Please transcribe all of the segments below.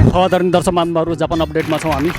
आदरणीय दर्शक महानुभावहरू जापान अपडेटमा छौँ हामी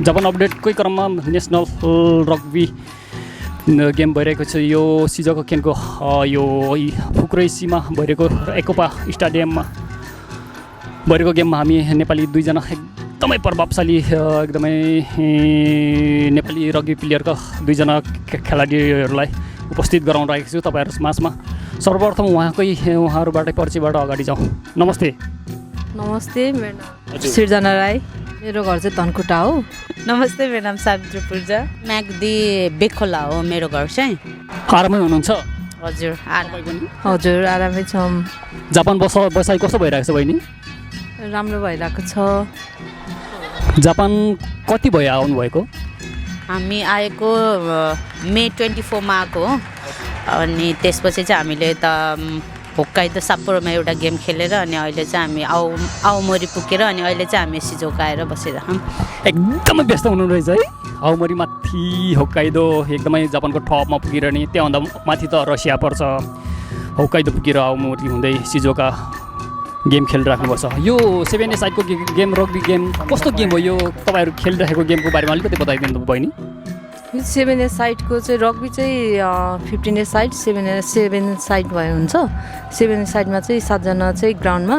जापान अपडेटकै क्रममा नेसनल रग्बी गेम भइरहेको छ यो सिजोको केनको यो फुकुरेसीमा भइरहेको एकोपा स्टेडियममा भइरहेको गेममा हामी नेपाली दुईजना एकदमै प्रभावशाली एकदमै नेपाली रग्बी प्लेयरका दुईजना खेलाडीहरूलाई उपस्थित गराउन राखेको छु तपाईँहरू माझमा। सर्वप्रथम उहाँहरूबाटै परिचयबाट अगाडि जाउँ। नमस्ते। नमस्ते, मेरो नाम सिर्जना राई, मेरो घर चाहिँ धनकुटा हो। नमस्ते, मेरो नाम सावित्री पूर्जा, म्याग्दी बेखोला हो मेरो घर चाहिँ। आरामै हुनुहुन्छ? हजुर हजुर आरामै छौँ। जापान बसाइ कस्तो भइरहेको छ बहिनी? राम्रो भइरहेको छ। जापान कति भयो आउनुभएको? हामी आएको मे 24मा आएको हो। अनि त्यसपछि चाहिँ हामीले त होक्काइदो साप्पोरोमा एउटा गेम खेलेर अनि अहिले चाहिँ हामी आउमोरी पुगेर अनि अहिले चाहिँ हामी सिजोका आएर बसिरहेछौँ। एकदमै व्यस्त हुनु रहेछ है। आउमोरी माथि होक्काइदो एकदमै जापानको टपमा पुगेर नि त्यहाँभन्दा माथि त रसिया पर्छ। होक्काइदो पुगेर आउमोरी हुँदै सिजोका गेम खेलिराख्नुपर्छ। यो 7A साइडको गेम रग्बी गेम कस्तो गेम हो? यो तपाईँहरू खेलिरहेको गेमको बारेमा अलिकति बताइदिनु बहिनी। 7A साइडको चाहिँ रग्बी चाहिँ 15A साइड 7 साइड भयो हुन्छ। 7A साइडमा चाहिँ 7जना चाहिँ ग्राउन्डमा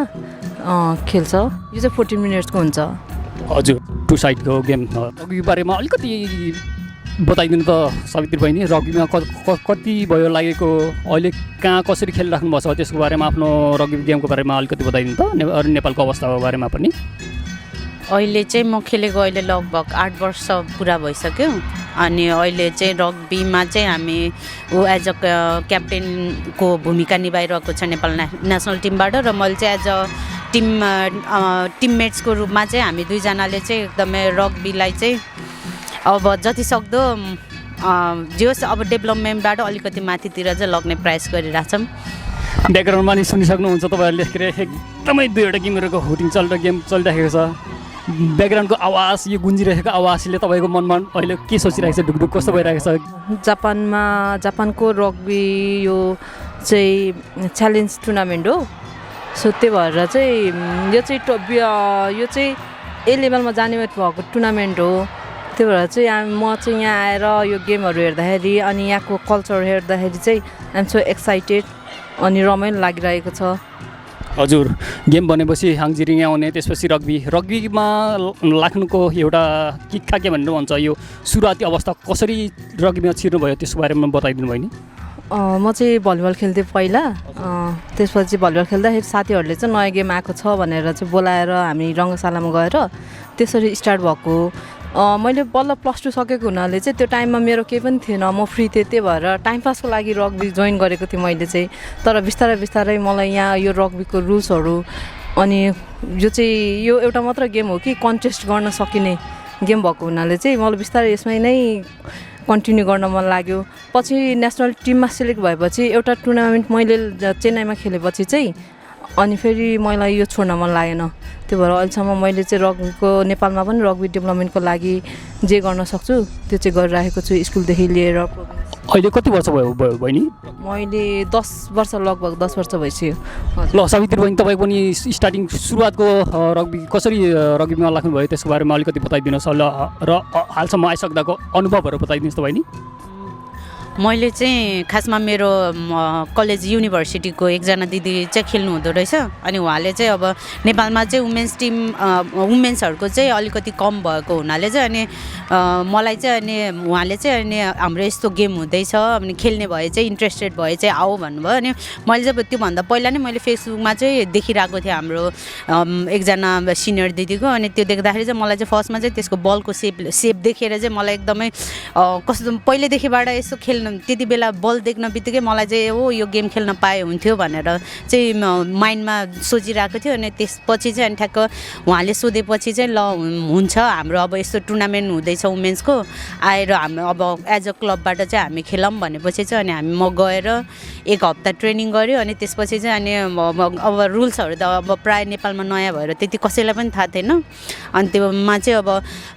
खेल्छ। यो चाहिँ 14 मिनट्सको हुन्छ। हजुर 2 साइडको गेम रग्बी बारेमा अलिकति बताइदिनु त सावित्री बहिनी। रग्बीमा कति भयो लागेको, अहिले कहाँ कसरी खेलिराख्नु भएको छ त्यसको बारेमा, आफ्नो रग्बी गेमको बारेमा अलिकति बताइदिनु त, अरू नेपालको अवस्थाको बारेमा पनि। अहिले चाहिँ म खेलेको अहिले लगभग 8 वर्ष पुरा भइसक्यो। अनि अहिले चाहिँ रग्बीमा चाहिँ हामी एज अ क्याप्टेनको भूमिका निभाइरहेको छ नेपाल नेसनल टिमबाट। र मैले चाहिँ एज अ टिममेट्सको रूपमा चाहिँ हामी दुईजनाले चाहिँ एकदमै रग्बीलाई चाहिँ अब जति सक्दो जोस् अब डेभलपमेन्टबाट अलिकति माथितिर चाहिँ लग्ने प्रयास गरिरहेछौँ। ब्याकग्राउन्डमा नि सुनिसक्नुहुन्छ तपाईँहरूले एकदमै दुईवटा गेमहरूको हुटिङ गेम चलिरहेको छ। ब्याकग्राउन्डको आवाज, यो गुन्जिरहेको आवाजले तपाईँको मनमा अहिले के सोचिरहेको छ? ढुकढुक कस्तो भइरहेको छ? जापानको रग्बी यो चाहिँ च्यालेन्ज टुर्नामेन्ट हो। सो त्यही भएर चाहिँ यो चाहिँ ए लेभलमा जाने भएको टुर्नामेन्ट हो। त्यही भएर चाहिँ म चाहिँ यहाँ आएर यो गेमहरू हेर्दाखेरि अनि यहाँको कल्चर हेर्दाखेरि चाहिँ आइएम सो एक्साइटेड अनि रमाइलो लागिरहेको छ। हजुर, गेम भनेपछि हाङजिरिङ आउने, त्यसपछि रग्बीमा लाग्नुको एउटा किक्का के भनेर भन्छ, यो सुरुवाती अवस्था कसरी रग्बीमा छिर्नुभयो त्यसको बारेमा बताइदिनु भयो नि। म चाहिँ भलिबल खेल्थेँ पहिला। त्यसपछि भलिबल खेल्दाखेरि साथीहरूले चाहिँ नयाँ गेम आएको छ भनेर चाहिँ बोलाएर हामी रङ्गशालामा गएर त्यसरी स्टार्ट भएको। मैले बल्ल +2 सकेको हुनाले चाहिँ त्यो टाइममा मेरो केही पनि थिएन, म फ्री थिएँ। त्यही भएर टाइम पासको लागि रग्बी जोइन गरेको थिएँ मैले चाहिँ। तर बिस्तारै मलाई यहाँ यो रग्बीको रुल्सहरू अनि यो एउटा मात्र गेम हो कि कन्टेस्ट गर्न सकिने गेम भएको हुनाले चाहिँ मलाई बिस्तारै यसमै नै कन्टिन्यू गर्न मन लाग्यो। पछि नेसनल टिममा सिलेक्ट भएपछि एउटा टुर्नामेन्ट मैले चेन्नाईमा खेलेपछि चाहिँ अनि फेरि मलाई यो छोड्न मन लागेन। त्यही भएर अहिलेसम्म मैले चाहिँ रग्बीको नेपालमा पनि रग्बी डेभलपमेन्टको लागि जे गर्न सक्छु त्यो चाहिँ गरिराखेको छु, स्कुलदेखि लिएर। अहिले कति वर्ष भयो बहिनी? मैले 10 वर्ष, लगभग 10 वर्ष भइसक्यो। ल सावित्री बहिनी, तपाईँ पनि सुरुवातको रग्बी कसरी रग्बीमा लाग्नुभयो त्यसको बारेमा अलिकति बताइदिनुहोस् र हालसम्म आइसक्दाको अनुभवहरू बताइदिनुहोस् त बहिनी। मैले चाहिँ खासमा मेरो कलेज युनिभर्सिटीको एकजना दिदी चाहिँ खेल्नु हुँदो रहेछ। अनि उहाँले चाहिँ अब नेपालमा चाहिँ वुमेन्सहरूको चाहिँ अलिकति कम भएको हुनाले चाहिँ अनि मलाई चाहिँ अनि उहाँले चाहिँ अनि हाम्रो यस्तो गेम हुँदैछ अनि खेल्ने भए चाहिँ इन्ट्रेस्टेड भए चाहिँ आऊ भन्नुभयो। अनि मैले चाहिँ त्योभन्दा पहिला नै मैले फेसबुकमा चाहिँ देखिरहेको थिएँ हाम्रो एकजना सिनियर दिदीको। अनि त्यो देख्दाखेरि चाहिँ मलाई चाहिँ फर्स्टमा चाहिँ त्यसको बलको सेप देखेर चाहिँ मलाई एकदमै कस्तो पहिल्यैदेखिबाट यसो खेल्न त्यति बेला बल देख्न बित्तिकै मलाई चाहिँ यो गेम खेल्न पाए हुन्थ्यो भनेर चाहिँ माइन्डमा सोचिरहेको थियो। अनि त्यसपछि चाहिँ अनि ठ्याक्क उहाँले सोधेपछि चाहिँ ल हुन्छ, हाम्रो अब यस्तो टुर्नामेन्ट हुँदैछ वुमेन्सको, आएर हामी अब एज अ क्लबबाट चाहिँ हामी खेलौँ भनेपछि चाहिँ अनि म गएर 1 हप्ता ट्रेनिङ गऱ्यो। अनि त्यसपछि चाहिँ अनि अब रुल्सहरू त अब प्रायः नेपालमा नयाँ भएर त्यति कसैलाई पनि थाहा थिएन। अनि त्योमा चाहिँ अब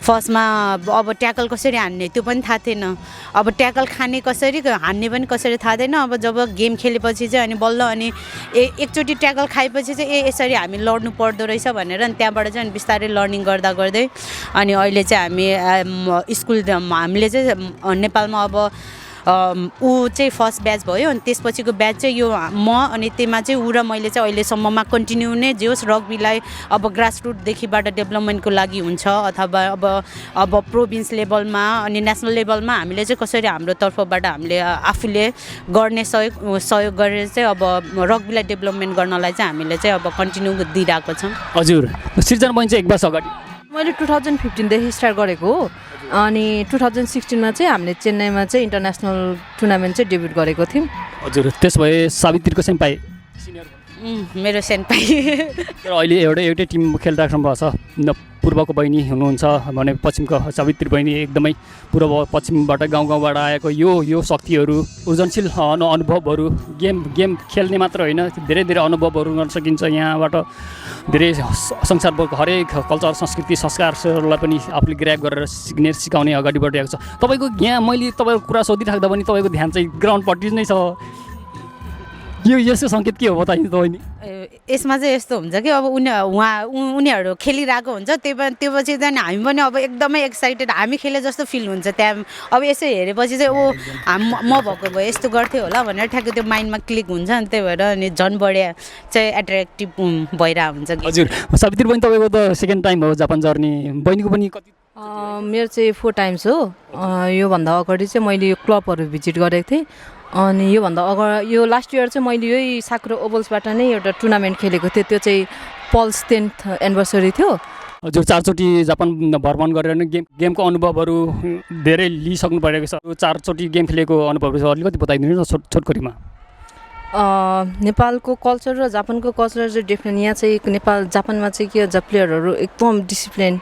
फर्स्टमा अब ट्याकल कसरी हान्ने त्यो पनि थाहा थिएन। अब ट्याकल खाने कसरी कसरी हान्ने पनि कसरी थाहा थिएन। अब जब गेम खेलेपछि चाहिँ अनि बल्ल अनि एकचोटि ट्याकल खाएपछि चाहिँ यसरी हामी लड्नु पर्दो रहेछ भनेर अनि त्यहाँबाट चाहिँ अनि बिस्तारै लर्निङ गर्दा गर्दै अनि अहिले चाहिँ हामी स्कुल हामीले चाहिँ नेपालमा अब ऊ चाहिँ फर्स्ट ब्याच भयो अनि त्यसपछिको ब्याच चाहिँ यो म अनि त्यसमा चाहिँ ऊ र मैले चाहिँ अहिलेसम्ममा कन्टिन्यू नै जे होस् रग्बीलाई अब ग्रासरुटदेखिबाट डेभलपमेन्टको लागि हुन्छ अथवा अब प्रोभिन्स लेभलमा अनि नेसनल लेभलमा हामीले चाहिँ कसरी हाम्रो तर्फबाट हामीले आफूले गर्ने सहयोग गरेर चाहिँ अब रग्बीलाई डेभलपमेन्ट गर्नलाई चाहिँ हामीले चाहिँ अब कन्टिन्यू दिइरहेको छौँ। हजुर सृजना बहिनी चाहिँ 1 वर्ष अगाडि मैले 2015 देखि स्टार्ट गरेको हो अनि 2016 मा चाहिँ हामीले चेन्नईमा चाहिँ इन्टरनेसनल टुर्नामेन्ट चाहिँ डेब्युट गरेको थियौँ। हजुर त्यसो भए सावित्रीको चाहिँ पाएँ मेरो सेन्पाई तर अहिले एउटै टिम खेलिराख्नु भएको छ। पूर्वको बहिनी हुनुहुन्छ भने पश्चिमको सावित्री बहिनी एकदमै पूर्व पश्चिमबाट गाउँबाट आएको यो शक्तिहरू ओजनशील अनुभवहरू गेम खेल्ने मात्र होइन धेरै अनुभवहरू गर्न सकिन्छ। यहाँबाट धेरै संसारभरको हरेक कल्चर संस्कृति संस्कारहरूलाई पनि आफूले ग्र्याब गरेर सिकाउने अगाडि बढिरहेको छ। तपाईँको यहाँ मैले तपाईँको कुरा सोधिराख्दा पनि तपाईँको ध्यान चाहिँ ग्राउन्डपट्टि नै छ। यसको सङ्केत के हो बताइदिनु तपाईँले? यसमा चाहिँ यस्तो हुन्छ कि अब उनीहरू खेलिरहेको हुन्छ त्यो पछि चाहिँ हामी पनि अब एकदमै एक्साइटेड हामी खेले जस्तो फिल हुन्छ। त्यहाँ अब यसो हेरेपछि चाहिँ म भएको भए यस्तो गर्थ्यो होला भनेर ठ्याक्कै त्यो माइन्डमा क्लिक हुन्छ अनि त्यही भएर अनि झन् बढी चाहिँ एट्र्याक्टिभ भइरहेको हुन्छ। हजुर सावित्री बहिनी तपाईँको त सेकेन्ड टाइम हो जापान जर्नी, बहिनीको पनि कति? मेरो चाहिँ 4 टाइम्स हो। योभन्दा अगाडि चाहिँ मैले यो क्लबहरू भिजिट गरेको थिएँ अनि योभन्दा अगाडि यो लास्ट इयर चाहिँ मैले यही साकुरा ओभल्सबाट नै एउटा टुर्नामेन्ट खेलेको थिएँ। त्यो चाहिँ पल्स 10th एनिभर्सरी थियो। हजुर 4 चोटि जापान भ्रमण गरेर नै गेमको अनुभवहरू धेरै लिइसक्नु परेको छ। 4 चोटि गेम खेलेको अनुभवहरू अलिकति बताइदिनु न छोटकरीमा। नेपालको कल्चर र जापानको कल्चर चाहिँ डिफ्रेन्ट। यहाँ चाहिँ जापानमा चाहिँ के हो प्लेयरहरू एकदम डिसिप्लिन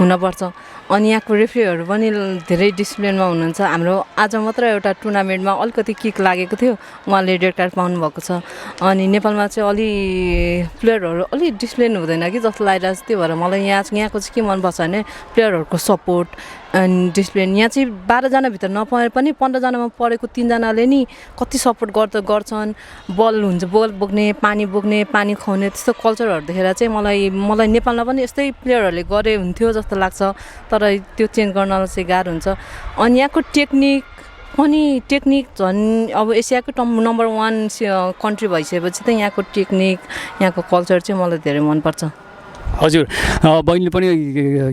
हुनुपर्छ अनि यहाँको रेफ्रीहरू पनि धेरै डिसिप्लिनमा हुनुहुन्छ। हाम्रो आज मात्र एउटा टुर्नामेन्टमा अलिकति किक लागेको थियो, उहाँले रेड कार्ड पाउनुभएको छ। अनि नेपालमा चाहिँ प्लेयरहरू अलि डिसिप्लिन हुँदैन कि जस्तो लागिरहेको छ। त्यो भएर मलाई यहाँको चाहिँ के मनपर्छ भने प्लेयरहरूको सपोर्ट अनि डिसिप्लिन। यहाँ चाहिँ 12 जनाभित्र नपढे पनि 15 जनामा पढेको 3 जनाले नि कति सपोर्ट गर्छन्। बल हुन्छ, बल बोक्ने, पानी खुवाउने त्यस्तो कल्चरहरू देखेर चाहिँ मलाई नेपालमा पनि यस्तै प्लेयरहरूले गरे हुन्थ्यो जस्तो लाग्छ। तर त्यो चेन्ज गर्नलाई चाहिँ गाह्रो हुन्छ। अनि यहाँको टेक्निक झन् अब एसियाको नम्बर 1 कन्ट्री भइसकेपछि त यहाँको टेक्निक यहाँको कल्चर चाहिँ मलाई धेरै मनपर्छ। हजुर बहिनीले पनि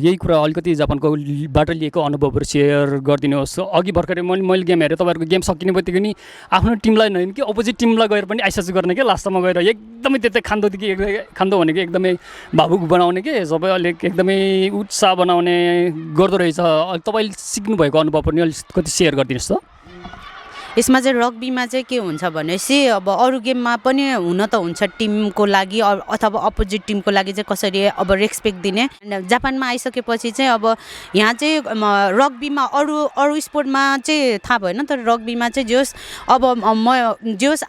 यही कुरा अलिकति जापानकोबाट लिएको अनुभवहरू सेयर गरिदिनुहोस्। अघि भर्खरै मैले गेम हेरेँ, तपाईँहरूको गेम सकिने बित्तिकै नि आफ्नो टिमलाई नहेर्ने कि अपोजिट टिमलाई गएर पनि आइसस गर्ने क्या लास्टमा गएर एकदमै त्यतै खान्दो भनेको एकदमै भावुक बनाउने के सबै अलिक एकदमै उत्साह बनाउने गर्दो रहेछ। तपाईँले सिक्नुभएको अनुभव पनि अलिकति सेयर गरिदिनुहोस् त। यसमा चाहिँ रग्बीमा चाहिँ के हुन्छ भनेपछि अब अरू गेममा पनि हुन त हुन्छ टिमको लागि अथवा अपोजिट टिमको लागि चाहिँ कसरी अब रेस्पेक्ट दिने। जापानमा आइसकेपछि चाहिँ अब यहाँ चाहिँ रग्बीमा अरू स्पोर्टमा चाहिँ थाहा भएन तर रग्बीमा चाहिँ जोस्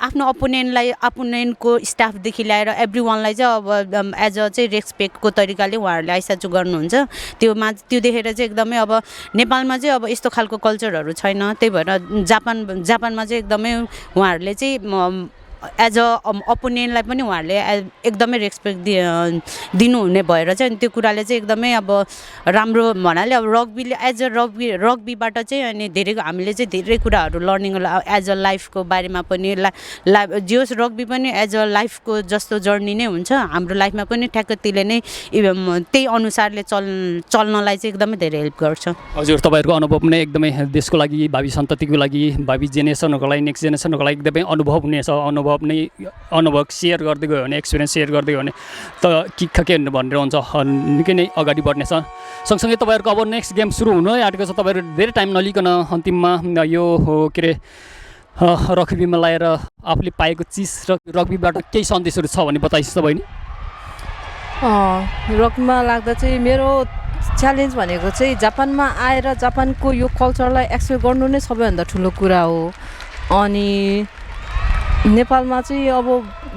आफ्नो अपोनेन्टको स्टाफदेखि ल्याएर एभ्री वानलाई चाहिँ अब एज अ चाहिँ रेस्पेक्टको तरिकाले उहाँहरूले आइसाचु गर्नुहुन्छ। त्यो देखेर चाहिँ एकदमै अब नेपालमा चाहिँ अब यस्तो खालको कल्चरहरू छैन। त्यही भएर जापानमा चाहिँ एकदमै उहाँहरूले चाहिँ एज अ अपोनेन्टलाई पनि उहाँहरूले एकदमै रेस्पेक्ट दिनुहुने भएर चाहिँ त्यो कुराले चाहिँ एकदमै अब राम्रो भन्नाले अब रग्बीले एज अ रग्बीबाट चाहिँ अनि धेरै हामीले चाहिँ धेरै कुराहरू लर्निङ एज अ लाइफको बारेमा पनि जियोस् रग्बी पनि एज अ लाइफको जस्तो जर्नी नै हुन्छ। हाम्रो लाइफमा पनि ठ्याक्क त्यसले नै त्यही अनुसारले चल्नलाई चाहिँ एकदमै धेरै हेल्प गर्छ। हजुर तपाईँहरूको अनुभव नै एकदमै देशको लागि, भावी सन्ततिको लागि, भावी जेनेरेसनहरूको लागि, नेक्स्ट जेनेरेसनको लागि एकदमै अनुभव हुनेछ। अनुभव सेयर गर्दै गयो भने, एक्सपिरियन्स सेयर गर्दै गयो भने त के भनेर हुन्छ निकै नै अगाडि बढ्नेछ। सँगसँगै तपाईँहरूको अब नेक्स्ट गेम सुरु हुनु आँटेको छ। तपाईँहरू धेरै टाइम नलिकन अन्तिममा यो के अरे रग्बीमा लगाएर आफूले पाएको चिज र रग्बीबाट केही सन्देशहरू छ भने बताइस् त बहिनी। रग्बीमा लाग्दा चाहिँ मेरो च्यालेन्ज भनेको चाहिँ जापानमा आएर जापानको यो कल्चरलाई एक्सप्लोर गर्नु नै सबैभन्दा ठुलो कुरा हो। अनि नेपालमा चाहिँ अब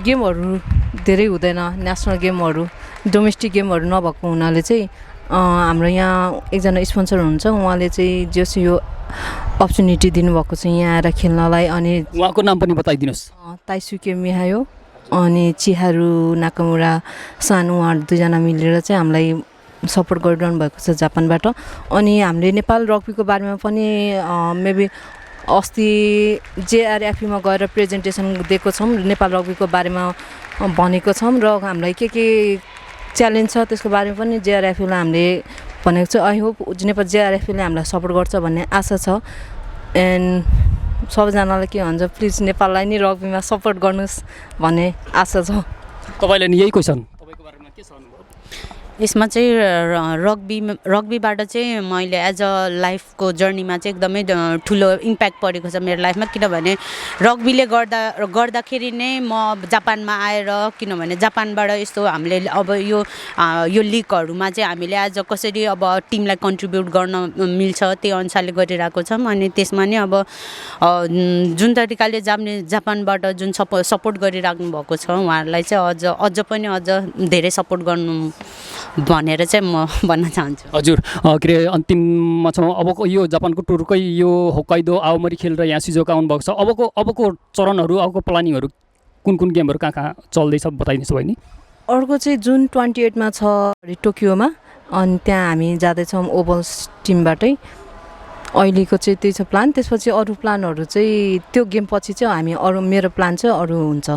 गेमहरू धेरै हुँदैन, नेसनल गेमहरू, डोमेस्टिक गेमहरू नभएको हुनाले चाहिँ हाम्रो यहाँ एकजना स्पोन्सर हुनुहुन्छ उहाँले चाहिँ जस यो अपर्च्युनिटी दिनुभएको छ यहाँ आएर खेल्नलाई अनि उहाँको नाम पनि बताइदिनुहोस्। ताइसुके मिहायो अनि चिहारु नाकामुरा सानो उहाँहरू दुईजना मिलेर चाहिँ हामीलाई सपोर्ट गरिरहनु भएको छ जापानबाट। अनि हामीले नेपाल रग्बीको बारेमा पनि मेबी अस्ति जेआरएफईमा गएर प्रेजेन्टेसन दिएको छौँ, नेपाल रग्बीको बारेमा भनेको छौँ र हामीलाई के च्यालेन्ज छ त्यसको बारेमा पनि जेआरएफईलाई हामीले भनेको छ। आई होप नेपाल जेआरएफईले हामीलाई सपोर्ट गर्छ भन्ने आशा छ। एन्ड सबैजनालाई के भन्छ प्लिज नेपाललाई नि रग्बीमा सपोर्ट गर्नुहोस् भन्ने आशा छ। तपाईँले नि यही क्वेसन तपाईँको बारेमा के छ अनुभव? यसमा चाहिँ रग्बीबाट चाहिँ मैले एज अ लाइफको जर्नीमा चाहिँ एकदमै ठुलो इम्प्याक्ट परेको छ मेरो लाइफमा। किनभने रग्बीले गर्दाखेरि नै म जापानमा आएर, किनभने जापानबाट यस्तो हामीले अब यो लिगहरूमा चाहिँ हामीले एज अ कसरी अब टिमलाई कन्ट्रिब्युट गर्न मिल्छ त्यो अनुसारले गरिरहेको छौँ। अनि त्यसमा नि अब जुन तरिकाले जापानबाट जुन सपोर्ट गरिराख्नु भएको छ उहाँहरूलाई चाहिँ अझ पनि धेरै सपोर्ट गर्नु भनेर चाहिँ म भन्न चाहन्छु। हजुर के अरे अन्तिममा छौँ। अबको यो जापानको टुरकै यो होक्काइडो आओमरी खेलेर यहाँ सिजोका आउनुभएको छ। अबको चरणहरू अबको प्लानिङहरू कुन गेमहरू कहाँ चल्दैछ बताइदिनुहोस् बहिनी। अर्को चाहिँ जुन 28मा छ टोकियोमा अनि त्यहाँ हामी जाँदैछौँ ओभल्स टिमबाटै। अहिलेको चाहिँ त्यही छ प्लान। त्यसपछि अरू प्लानहरू चाहिँ त्यो गेम पछि चाहिँ हामी मेरो प्लान चाहिँ अरू हुन्छ।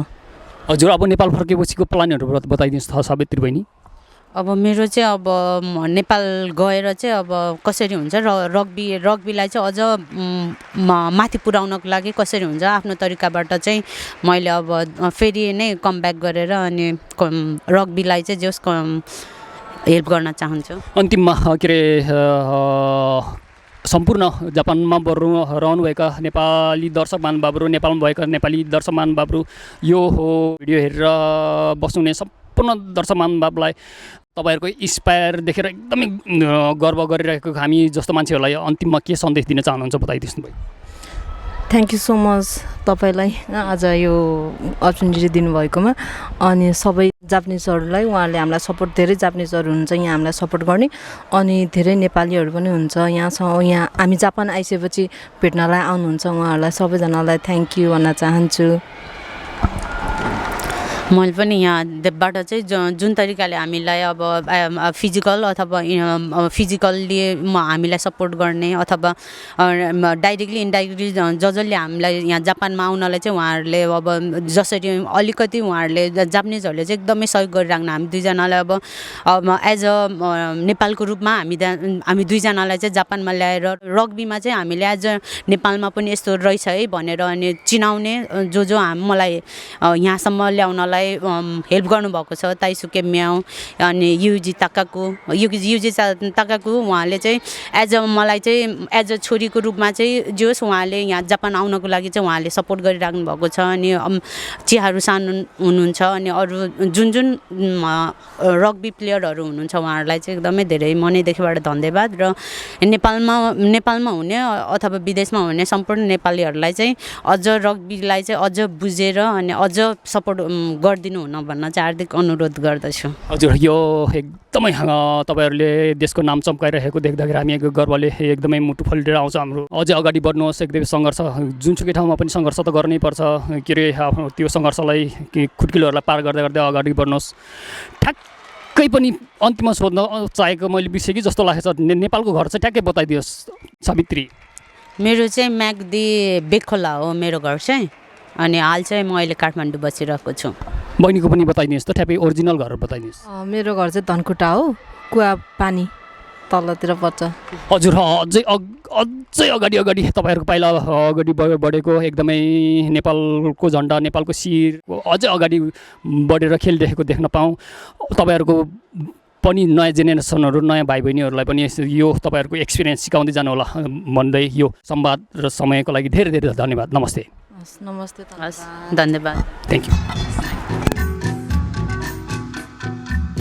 हजुर अब नेपाल फर्केपछिको प्लानहरू बताइदिनुहोस् सावित्री बहिनी। अब मेरो चाहिँ अब नेपाल गएर चाहिँ अब कसरी हुन्छ रग्बीलाई चाहिँ अझ माथि पुर्याउनको लागि कसरी हुन्छ आफ्नो तरिकाबाट चाहिँ मैले अब फेरि नै कमब्याक गरेर अनि रग्बीलाई चाहिँ जस हेल्प गर्न चाहन्छु। अन्तिममा के अरे सम्पूर्ण जापानमा रहनुभएका नेपाली दर्शक महानुभावहरू, नेपालमा भएका नेपाली दर्शक महानुभावहरू, यो भिडियो हेरेर बस्नुहुने सम्पूर्ण दर्शक महानुभावलाई तपाईँहरूको इन्स्पायर देखेर एकदमै गर्व गरिरहेको हामी जस्तो मान्छेहरूलाई अन्तिममा के सन्देश दिन चाहनुहुन्छ बताइदिनुहोस् न भाइ। थ्याङ्क यू सो मच तपाईँलाई आज यो अपर्च्युनिटी दिनुभएकोमा। अनि सबै जापानिजहरूलाई उहाँहरूले हामीलाई सपोर्ट, धेरै जापानिजहरू हुन्छ यहाँ हामीलाई सपोर्ट गर्ने अनि धेरै नेपालीहरू पनि हुन्छ यहाँ हामी जापान आइसकेपछि भेट्नलाई आउनुहुन्छ। उहाँहरूलाई सबैजनालाई थ्याङ्क यू भन्न चाहन्छु। मैले पनि यहाँबाट चाहिँ जुन तरिकाले हामीलाई अब फिजिकल अथवा फिजिकल्ली हामीलाई सपोर्ट गर्ने अथवा डाइरेक्टली इन्डाइरेक्टली जसले हामीलाई यहाँ जापानमा आउनलाई चाहिँ उहाँहरूले अब जसरी अलिकति उहाँहरूले जापानिजहरूले चाहिँ एकदमै सहयोग गरिराख्नु हामी दुईजनालाई अब एज अ नेपालको रूपमा हामी दुईजनालाई चाहिँ जापानमा ल्याएर रग्बीमा चाहिँ हामीले एज अ नेपालमा पनि यस्तो रहेछ है भनेर अनि चिनाउने जो मलाई यहाँसम्म ल्याउनलाई हेल्प गर्नुभएको छ। ताइसुके म्याउ अनि युजी ताकाकु उहाँले चाहिँ एज अ मलाई चाहिँ एज अ छोरीको रूपमा चाहिँ जोस् उहाँले यहाँ जापान आउनको लागि चाहिँ उहाँले सपोर्ट गरिराख्नु भएको छ। अनि चिहारु सान हुनुहुन्छ अनि अरू जुन रग्बी प्लेयरहरू हुनुहुन्छ उहाँहरूलाई चाहिँ एकदमै धेरै मनैदेखिबाट धन्यवाद। र नेपालमा हुने अथवा विदेशमा हुने सम्पूर्ण नेपालीहरूलाई चाहिँ अझ रग्बीलाई चाहिँ अझ बुझेर अनि अझ सपोर्ट गरिदिनु हुन भन्न चाहिँ हार्दिक अनुरोध गर्दछु। हजुर यो एकदमै तपाईँहरूले देशको नाम चम्काइरहेको देख्दाखेरि हामी गर्वले एकदमै मुटु फलिएर आउँछ हाम्रो। अझै अगाडि बढ्नुहोस्, एकदमै सङ्घर्ष जुनसुकै ठाउँमा पनि सङ्घर्ष त गर्नै पर्छ। के अरे आफ्नो त्यो सङ्घर्षलाई खुट्किलोहरूलाई पार गर्दै गर्दै अगाडि बढ्नुहोस्। ठ्याक्कै पनि अन्तिममा सोध्न चाहेको मैले बिर्सेँ कि जस्तो लागेको छ। नेपालको घर चाहिँ ठ्याक्कै बताइदियोस् सावित्री। मेरो चाहिँ म्याग्दी बेखोला हो मेरो घर चाहिँ। अनि हाल चाहिँ म अहिले काठमाडौँ बसिरहेको छु। बहिनीको पनि बताइदिनुहोस् त, ठ्याक्कै ओरिजिनल घर बताइदिनुहोस्। मेरो घर चाहिँ धनकुटा हो, कुवा पानी तलतिर पर्छ। हजुर अझै अगाडि तपाईँहरूको पाइला अगाडि बढेको एकदमै नेपालको झन्डा, नेपालको शिर अझै अगाडि बढेर खेलिरहेको देख्न पाऊँ। तपाईँहरूको पनि नयाँ जेनेरेसनहरू, नयाँ भाइ बहिनीहरूलाई पनि यो तपाईँहरूको एक्सपिरियन्स सिकाउँदै जानु होला भन्दै यो संवाद र समयको लागि धेरै धेरै धन्यवाद। नमस्ते। नमस्ते, धन्यवाद, थ्याङ्क यू।